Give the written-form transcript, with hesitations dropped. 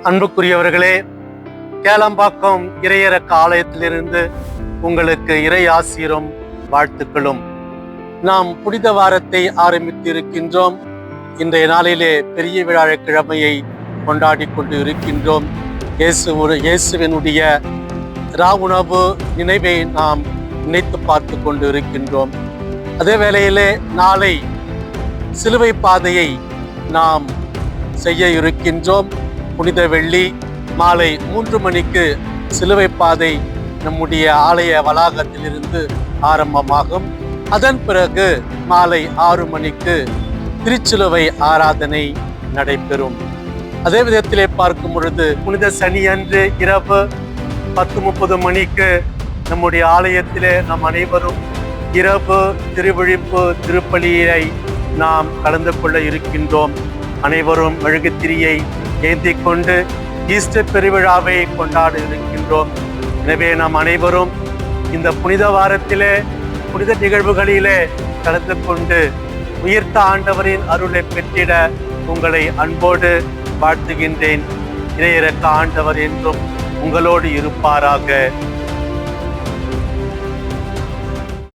அன்புக்குரியவர்களே, கேளம்பாக்கம் இறையிறக்க ஆலயத்திலிருந்து உங்களுக்கு இறை ஆசீரும் வாழ்த்துக்களும். நாம் புனித வாரத்தை ஆரம்பித்து இருக்கின்றோம். இன்றைய நாளிலே பெரிய வியாழக்கிழமையை கொண்டாடி கொண்டு இருக்கின்றோம். இயேசுவினுடைய ராவுணவு நினைவை நாம் நினைத்து பார்த்து கொண்டு இருக்கின்றோம். அதே வேளையிலே நாளை சிலுவை பாதையை நாம் செய்ய இருக்கின்றோம். புனித வெள்ளி மாலை 3 மணிக்கு சிலுவை பாதை நம்முடைய ஆலய வளாகத்திலிருந்து ஆரம்பமாகும். அதன் பிறகு மாலை 6 மணிக்கு திருச்சிலுவை ஆராதனை நடைபெறும். அதே விதத்திலே பார்க்கும் பொழுது புனித சனி அன்று இரவு 10:30 மணிக்கு நம்முடைய ஆலயத்திலே நாம் அனைவரும் இரவு திருவிழிப்பு திருப்பலியை நாம் கலந்து கொள்ள இருக்கின்றோம். அனைவரும் மெழுகுத்திரியை ஏந்தி கொண்டு ஈஸ்டர் பெருவிழாவை கொண்டாட இருக்கின்றோம். எனவே நாம் அனைவரும் இந்த புனித வாரத்திலே புனித நிகழ்வுகளிலே கலந்து கொண்டு உயிர்த்த ஆண்டவரின் அருளை பெற்றிட உங்களை அன்போடு வாழ்த்துகின்றேன். இறையிறக்க ஆண்டவர் என்றும் உங்களோடு இருப்பாராக.